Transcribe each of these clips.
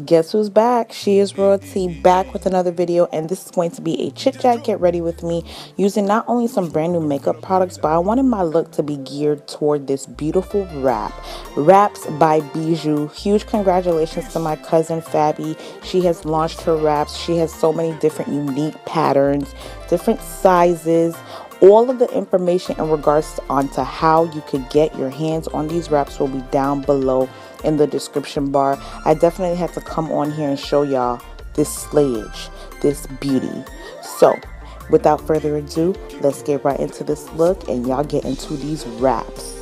Guess who's back? She is Royalty, back with another video, and this is going to be a chit chat get ready with me using not only some brand new makeup products, but I wanted my look to be geared toward this beautiful wraps by Bijou. Huge congratulations to my cousin Fabi. She has launched her wraps. She has so many different unique patterns, different sizes. All of the information in regards onto how you could get your hands on these wraps will be down below in the description bar. I definitely had to come on here and show y'all this slayage, this beauty. So without further ado, let's get right into this look and y'all get into these wraps.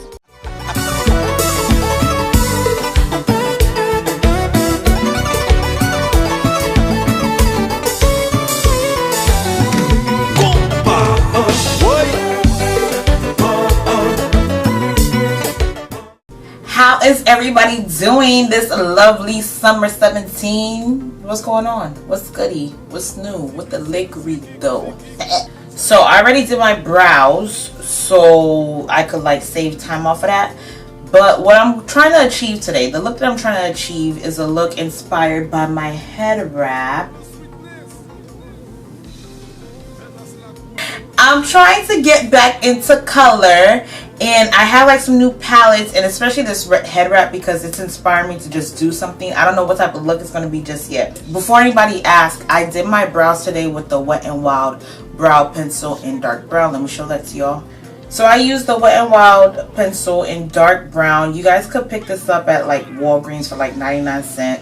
How is everybody doing this lovely summer 17? What's going on? What's goody? What's new? What the liquid though? So I already did my brows, so I could like save time off of that. But what I'm trying to achieve today, the look that I'm trying to achieve is a look inspired by my head wrap. I'm trying to get back into color, and I have like some new palettes, and especially this head wrap because it's inspiring me to just do something. I don't know what type of look it's going to be just yet. Before anybody asks, I did my brows today with the Wet n Wild brow pencil in dark brown. Let me show that to y'all. So I used the Wet n Wild pencil in dark brown. You guys could pick this up at like Walgreens for like 99 cents.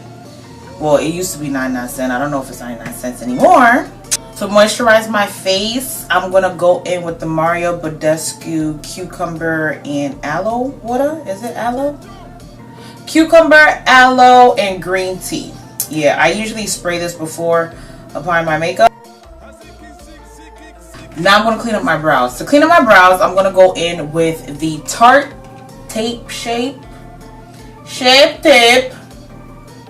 Well, it used to be 99 cents. I don't know if it's 99 cents anymore. To moisturize my face, I'm going to go in with the Mario Badescu Cucumber and Aloe Water. Is it aloe? Cucumber, aloe, and green tea. Yeah, I usually spray this before applying my makeup. Now I'm going to clean up my brows. To clean up my brows, I'm going to go in with the Tarte Shape Tape.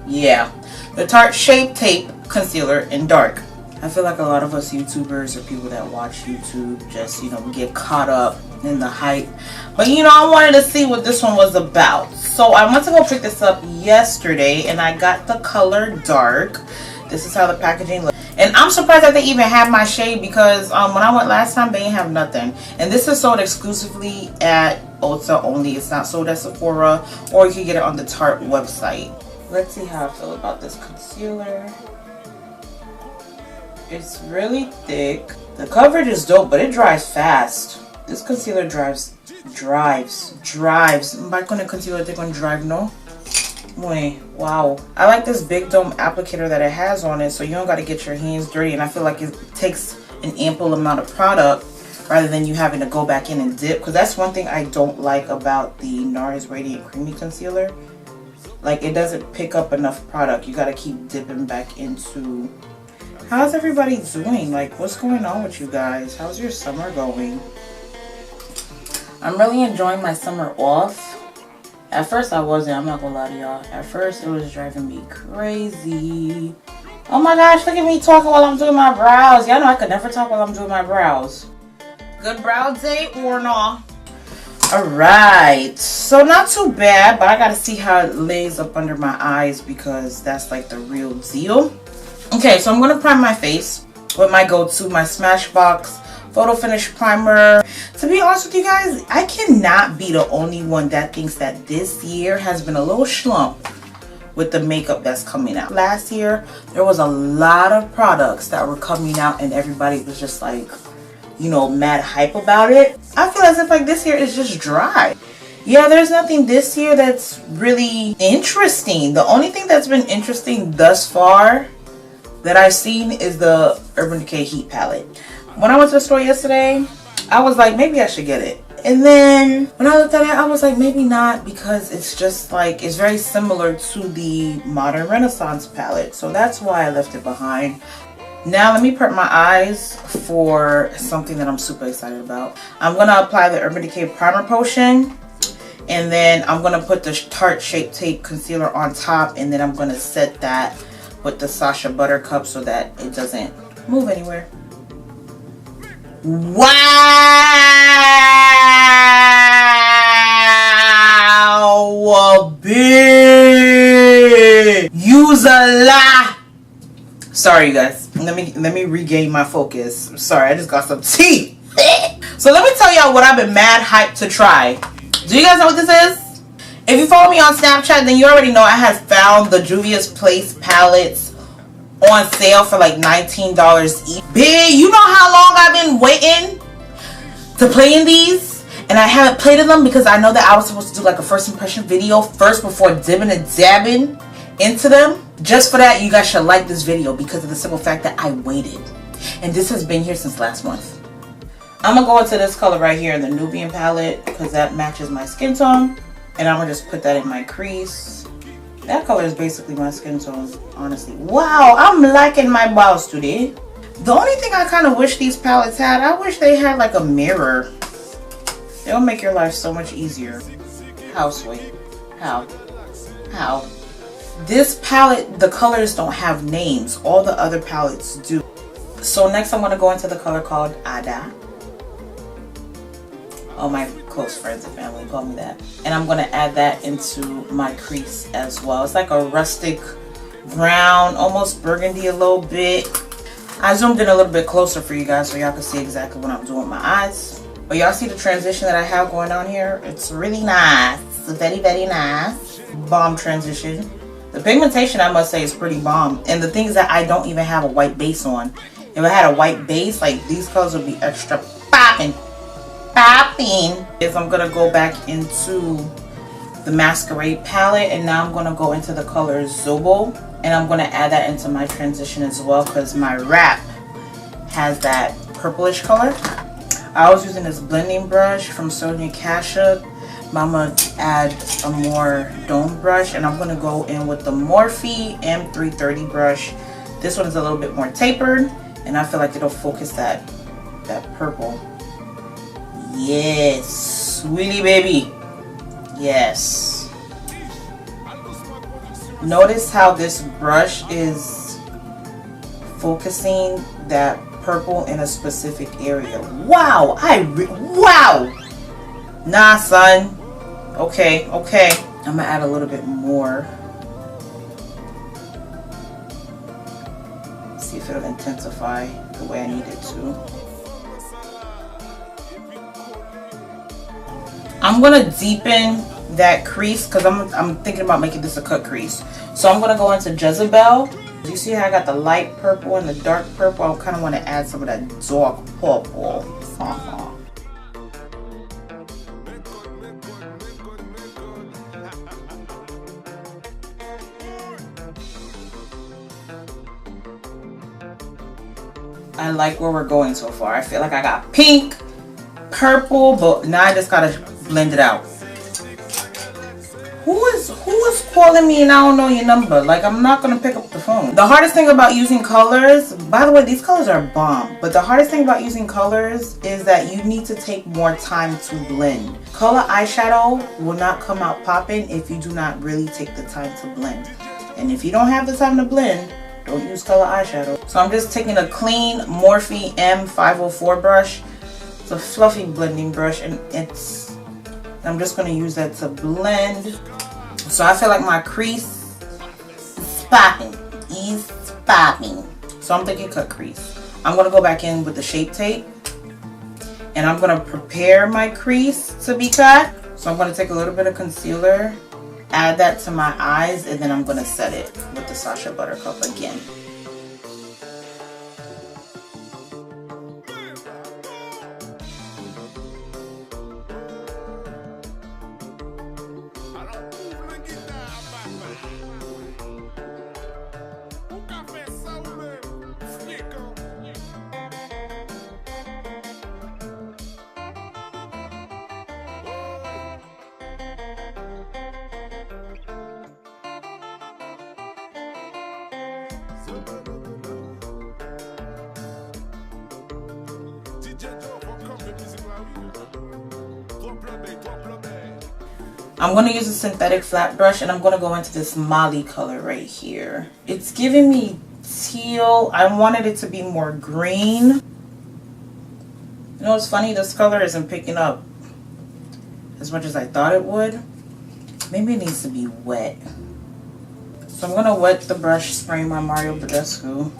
Yeah, the Tarte Shape Tape Concealer in dark. I feel like a lot of us YouTubers or people that watch YouTube just, you know, get caught up in the hype. But, you know, I wanted to see what this one was about. So I went to go pick this up yesterday, and I got the color dark. This is how the packaging looks. And I'm surprised that they even have my shade because when I went last time, they didn't have nothing. And this is sold exclusively at Ulta only. It's not sold at Sephora, or you can get it on the Tarte website. Let's see how I feel about this concealer. It's really thick. The coverage is dope, but it dries fast. This concealer drives. I'm not gonna concealer, they're gonna drive, no? Wait, wow. I like this big dome applicator that it has on it, so you don't gotta get your hands dirty, and I feel like it takes an ample amount of product rather than you having to go back in and dip, because that's one thing I don't like about the NARS Radiant Creamy Concealer. Like, it doesn't pick up enough product. You gotta keep dipping back into. How's everybody doing? Like, what's going on with you guys? How's your summer going? I'm really enjoying my summer off. At first I wasn't, I'm not gonna lie to y'all. At first it was driving me crazy. Oh my gosh, look at me talking while I'm doing my brows. Y'all know I could never talk while I'm doing my brows. Good brow day or no? Alright, so not too bad, but I gotta see how it lays up under my eyes because that's like the real deal. Okay, so I'm going to prime my face with my go-to, my Smashbox Photo Finish Primer. To be honest with you guys, I cannot be the only one that thinks that this year has been a little slump with the makeup that's coming out. Last year, there was a lot of products that were coming out and everybody was just like, you know, mad hype about it. I feel as if like this year is just dry. Yeah, there's nothing this year that's really interesting. The only thing that's been interesting thus far that I've seen is the Urban Decay Heat Palette. When I went to the store yesterday, I was like, maybe I should get it. And then when I looked at it, I was like, maybe not, because it's just like, it's very similar to the Modern Renaissance palette. So that's why I left it behind. Now let me prep my eyes for something that I'm super excited about. I'm going to apply the Urban Decay Primer Potion. And then I'm going to put the Tarte Shape Tape Concealer on top. And then I'm going to set that with the Sacha Buttercup so that it doesn't move anywhere. Wow, bitch! Use a lot. Sorry, you guys. Let me regain my focus. I'm sorry, I just got some tea. So let me tell y'all what I've been mad hyped to try. Do you guys know what this is? If you follow me on Snapchat, then you already know I have found the Juvia's Place palettes on sale for like $19 each. Bitch, you know how long I've been waiting to play in these? And I haven't played in them because I know that I was supposed to do like a first impression video first before dipping and dabbing into them. Just for that, you guys should like this video because of the simple fact that I waited. And this has been here since last month. I'm going to go into this color right here, the Nubian palette, because that matches my skin tone. And I'm going to just put that in my crease. That color is basically my skin tone, honestly. Wow, I'm liking my blouse today. The only thing I kind of wish these palettes had, I wish they had like a mirror. It'll make your life so much easier. How sweet. How? This palette, the colors don't have names. All the other palettes do. So next I'm going to go into the color called Ada. All my close friends and family call me that. And I'm going to add that into my crease as well. It's like a rustic brown, almost burgundy a little bit. I zoomed in a little bit closer for you guys so y'all can see exactly what I'm doing with my eyes. But y'all see the transition that I have going on here? It's really nice. It's very, very nice. Bomb transition. The pigmentation, I must say, is pretty bomb. And the thing is that I don't even have a white base on. If I had a white base, like these colors would be extra popping. Is I'm going to go back into the Masquerade palette. And now I'm going to go into the color Zobo. And I'm going to add that into my transition as well because my wrap has that purplish color. I was using this blending brush from Sonia Kashuk. I'm going to add a more domed brush. And I'm going to go in with the Morphe M330 brush. This one is a little bit more tapered. And I feel like it'll focus that purple. Yes. Sweetie baby. Yes. Notice how this brush is focusing that purple in a specific area. Wow. Wow. Nah, son. Okay. I'm going to add a little bit more. See if it'll intensify the way I need it to. I'm going to deepen that crease because I'm thinking about making this a cut crease. So I'm going to go into Jezebel. You see how I got the light purple and the dark purple? I kind of want to add some of that dark purple. I like where we're going so far. I feel like I got pink, purple, but now I just gotta blend it out. Who is calling me and I don't know your number? Like, I'm not gonna pick up the phone. The hardest thing about using colors, by the way, these colors are bomb, but the hardest thing about using colors is that you need to take more time to blend. Color eyeshadow will not come out popping if you do not really take the time to blend. And if you don't have the time to blend, don't use color eyeshadow. So I'm just taking a clean Morphe M504 brush. It's a fluffy blending brush, and I'm just going to use that to blend. So I feel like my crease is popping. So I'm thinking cut crease. I'm going to go back in with the Shape Tape. And I'm going to prepare my crease to be cut. So I'm going to take a little bit of concealer, add that to my eyes, and then I'm going to set it with the Sacha Buttercup again. I'm going to use a synthetic flat brush, and I'm going to go into this Molly color right here. It's giving me teal. I wanted it to be more green. You know what's funny? This color isn't picking up as much as I thought it would. Maybe it needs to be wet. So I'm gonna wet the brush spraying my Mario Badescu.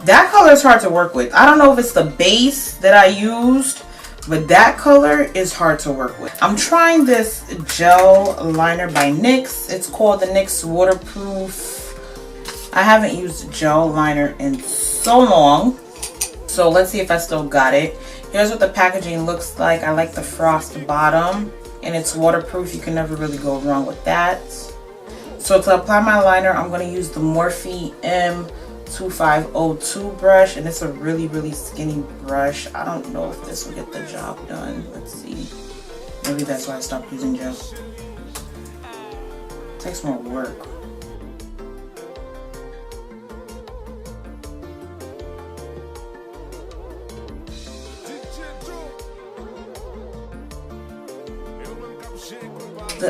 That color is hard to work with. I don't know if it's the base that I used, but that color is hard to work with. I'm trying this gel liner by NYX. It's called the NYX Waterproof. I haven't used gel liner in so long. So let's see if I still got it. Here's what the packaging looks like. I like the frost bottom and it's waterproof. You can never really go wrong with that. So to apply my liner, I'm going to use the Morphe M2502 brush, and it's a really skinny brush. I don't know if this will get the job done. Let's see. Maybe that's why I stopped using gel. It takes more work.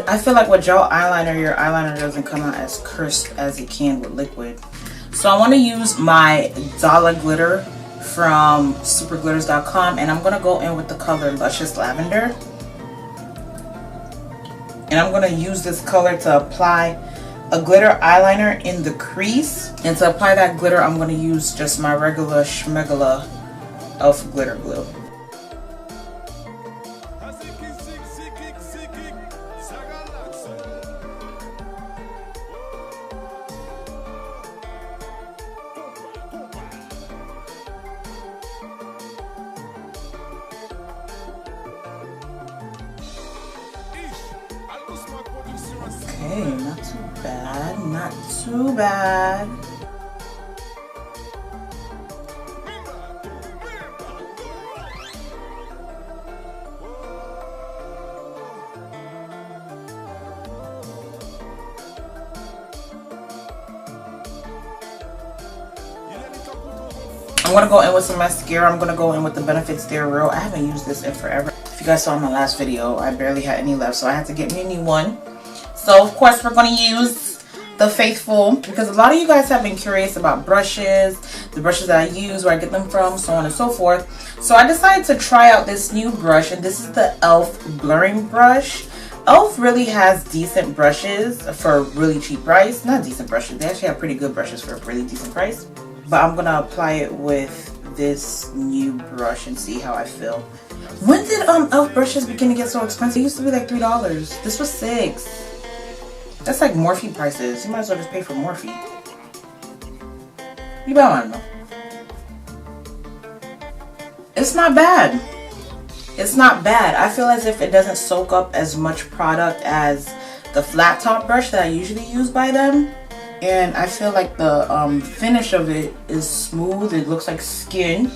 I feel like with gel eyeliner, your eyeliner doesn't come out as crisp as it can with liquid. So I want to use my Dollar Glitter from superglitters.com, and I'm going to go in with the color Luscious Lavender. And I'm going to use this color to apply a glitter eyeliner in the crease. And to apply that glitter, I'm going to use just my regular schmegula Elf glitter glue. Okay, not too bad, not too bad. I'm going to go in with some mascara. I'm going to go in with the Benefits They're Real. I haven't used this in forever. If you guys saw my last video, I barely had any left, so I had to get me a new one. So of course we're going to use the Faithful, because a lot of you guys have been curious about brushes, the brushes that I use, where I get them from, so on and so forth. So I decided to try out this new brush, and this is the e.l.f. blurring brush. e.l.f. really has decent brushes for a really cheap price. Not decent brushes, they actually have pretty good brushes for a really decent price. But I'm going to apply it with this new brush and see how I feel. When did e.l.f. brushes begin to get so expensive? It used to be like $3. This was $6. That's like Morphe prices. You might as well just pay for Morphe. You better want to know. It's not bad. It's not bad. I feel as if it doesn't soak up as much product as the flat top brush that I usually use by them. And I feel like the finish of it is smooth. It looks like skin.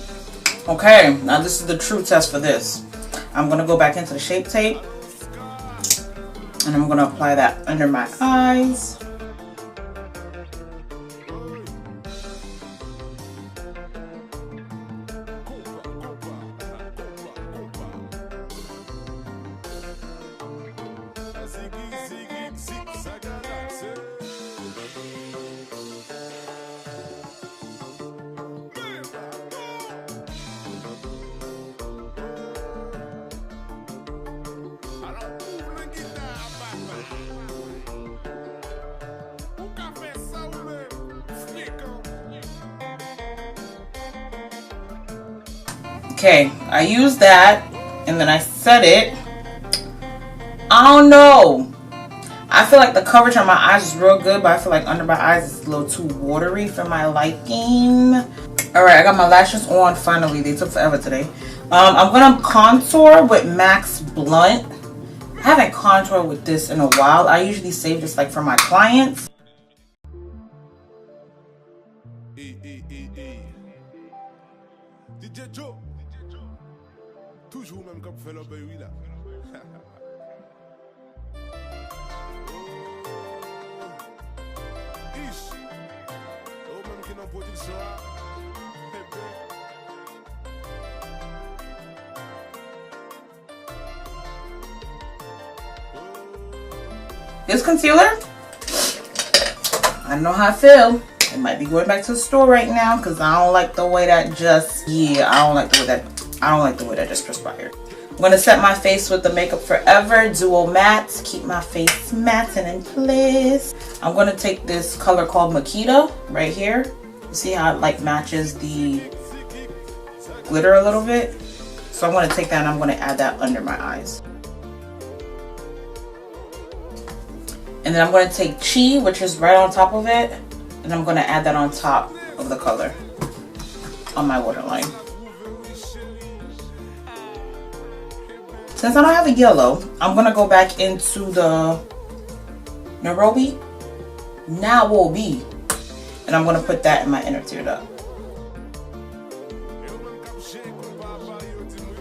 Okay, now this is the true test for this. I'm going to go back into the Shape Tape. And I'm going to apply that under my eyes. Okay, I used that and then I set it. I don't know. I feel like the coverage on my eyes is real good, but I feel like under my eyes it's a little too watery for my liking. Alright, I got my lashes on finally. They took forever today. I'm going to contour with Max Blunt. I haven't contoured with this in a while. I usually save this like for my clients. Toujours même quand fait le bruit là. Ish. Au même qui n'a pas dit ça. This concealer, I don't know how I feel. It might be going back to the store right now because I don't like the way that just, I don't like the way that just transpired. I'm going to set my face with the Makeup Forever Duo Matte. Keep my face matte and in place. I'm going to take this color called Makita right here. You see how it like matches the glitter a little bit? So I'm going to take that and I'm going to add that under my eyes. And then I'm going to take Chit, which is right on top of it, and I'm going to add that on top of the color on my waterline. Since I don't have a yellow, I'm going to go back into the Nairobi, and I'm going to put that in my inner tear duct.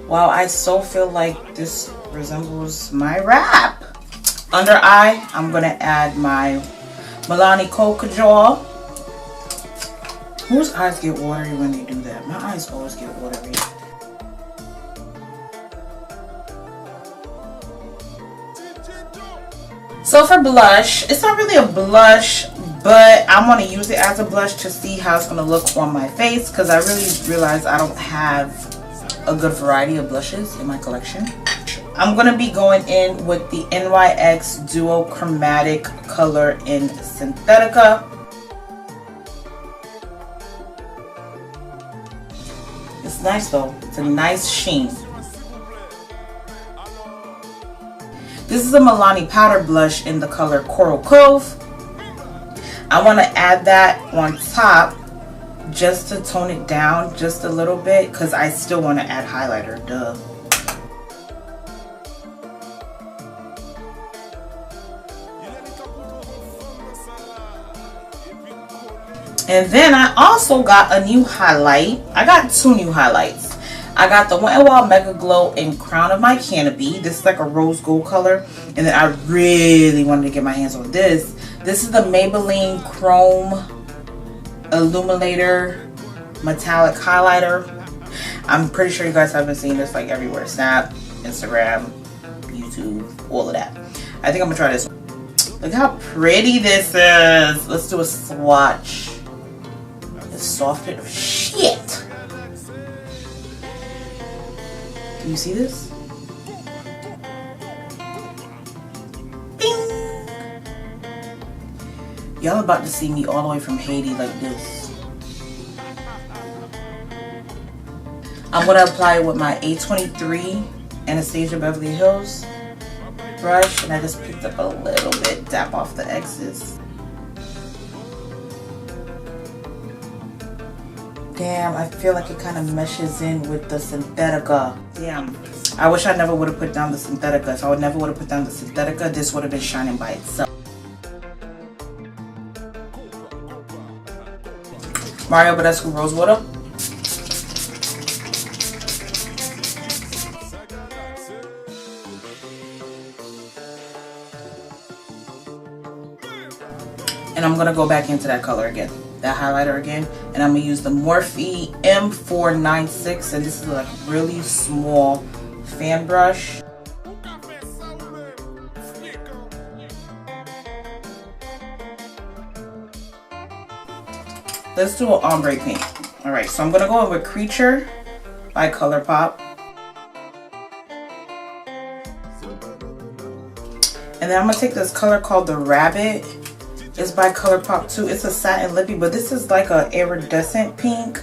Wow, I so feel like this resembles my wrap. Under eye, I'm going to add my Milani Coca Jaw. Whose eyes get watery when they do that? My eyes always get watery. So for blush, it's not really a blush, but I want to use it as a blush to see how it's going to look on my face because I really realize I don't have a good variety of blushes in my collection. I'm going to be going in with the NYX Duo Chromatic color in Synthetica. It's nice though. It's a nice sheen. This is a Milani powder blush in the color Coral Cove. I want to add that on top just to tone it down just a little bit because I still want to add highlighter, duh. And then I also got a new highlight. I got two new highlights. I got the Wet n Wild Mega Glow in Crown of My Canopy. This is like a rose gold color. And then I really wanted to get my hands on this. This is the Maybelline Chrome Illuminator Metallic Highlighter. I'm pretty sure you guys have been seeing this like everywhere. Snap, Instagram, YouTube, all of that. I think I'm gonna try this one. Look how pretty this is. Let's do a swatch. It's softer. Shit! Can you see this? Bing! Y'all about to see me all the way from Haiti like this. I'm going to apply it with my A23 Anastasia Beverly Hills brush. And I just picked up a little bit, dap off the excess. Damn, I feel like it kind of meshes in with the Synthetica. Damn. I wish I never would have put down the Synthetica. If I would never would have put down the Synthetica, this would have been shining by itself. Mario Badescu Rose Water. And I'm going to go back into that color again. That highlighter again, and I'm gonna use the Morphe M496, and this is like a really small fan brush. Let's do an ombre pink. All right, so I'm gonna go in with Creature by ColourPop, and then I'm gonna take this color called the Rabbit. It's by ColourPop too. It's a satin lippy, but this is like a iridescent pink.